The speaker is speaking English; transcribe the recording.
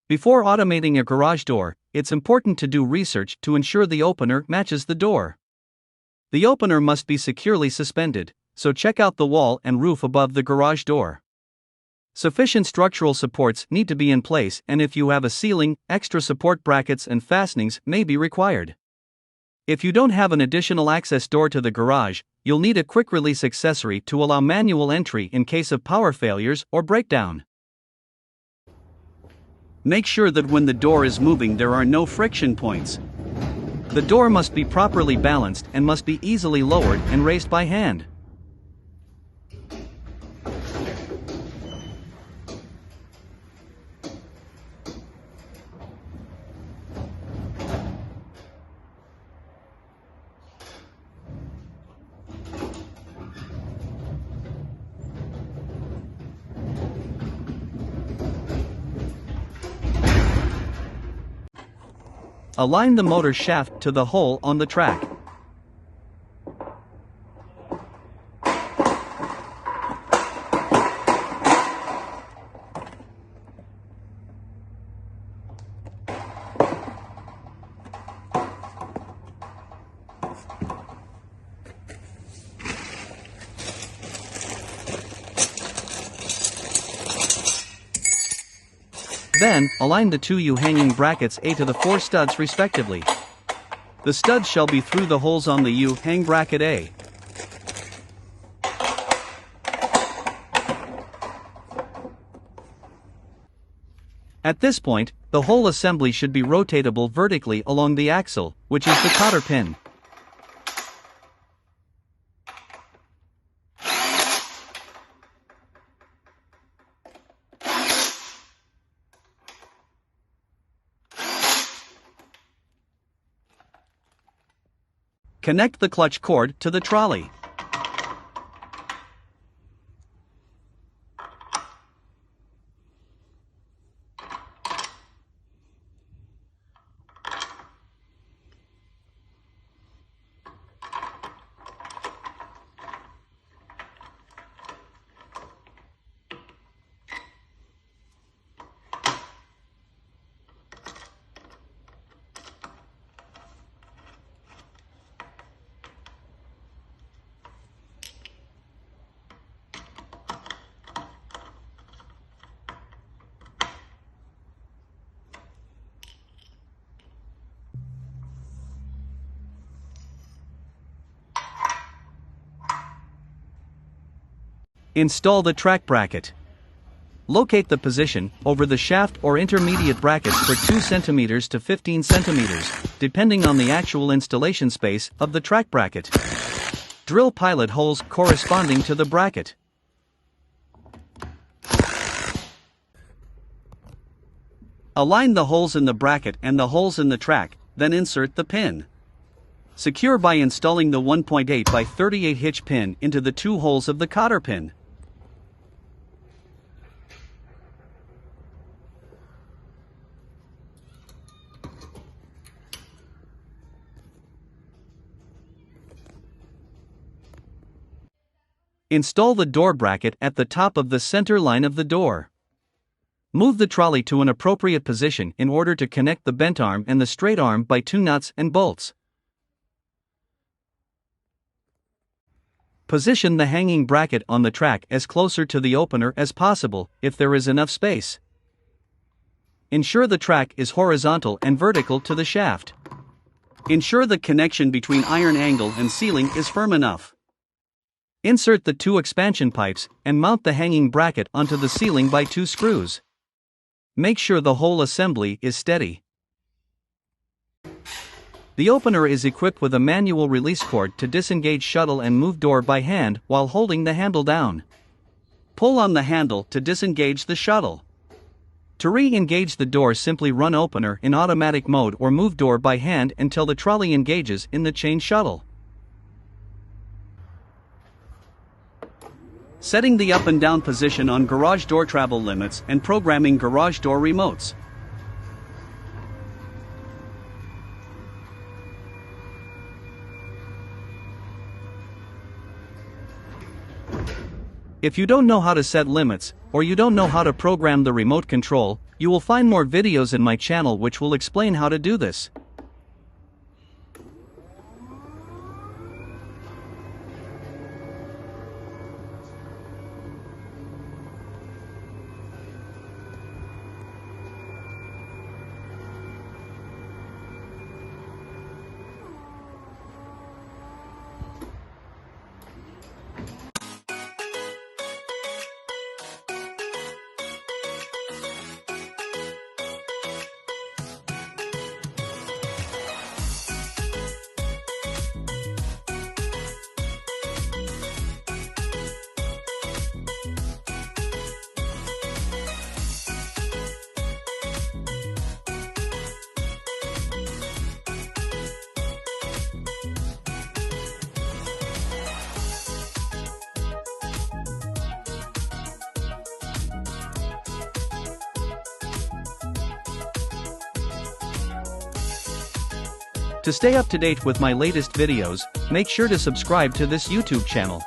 Before automating a garage door, it's important to do research to ensure the opener matches the door. The opener must be securely suspended, so check out the wall and roof above the garage door. Sufficient structural supports need to be in place, and if you have a ceiling, extra support brackets and fastenings may be required. If you don't have an additional access door to the garage, you'll need a quick release accessory to allow manual entry in case of power failures or breakdown. Make sure that when the door is moving there are no friction points. The door must be properly balanced and must be easily lowered and raised by hand. Align the motor shaft to the hole on the track. Then, align the two U-hanging brackets A to the 4 studs respectively. The studs shall be through the holes on the U-hang bracket A. At this point, the whole assembly should be rotatable vertically along the axle, which is the cotter pin. Connect the clutch cord to the trolley. Install the track bracket. Locate the position over the shaft or intermediate brackets for 2 cm to 15 cm, depending on the actual installation space of the track bracket. Drill pilot holes corresponding to the bracket. Align the holes in the bracket and the holes in the track, then insert the pin. Secure by installing the 1.8 by 38 hitch pin into the 2 holes of the cotter pin. Install the door bracket at the top of the center line of the door. Move the trolley to an appropriate position in order to connect the bent arm and the straight arm by 2 nuts and bolts. Position the hanging bracket on the track as closer to the opener as possible, if there is enough space. Ensure the track is horizontal and vertical to the shaft. Ensure the connection between iron angle and ceiling is firm enough. Insert the 2 expansion pipes and mount the hanging bracket onto the ceiling by 2 screws. Make sure the whole assembly is steady. The opener is equipped with a manual release cord to disengage shuttle and move door by hand while holding the handle down. Pull on the handle to disengage the shuttle. To re-engage the door, simply run opener in automatic mode or move door by hand until the trolley engages in the chain shuttle. Setting the up and down position on garage door travel limits and programming garage door remotes. If you don't know how to set limits, or you don't know how to program the remote control, you will find more videos in my channel which will explain how to do this. To stay up to date with my latest videos, make sure to subscribe to this YouTube channel.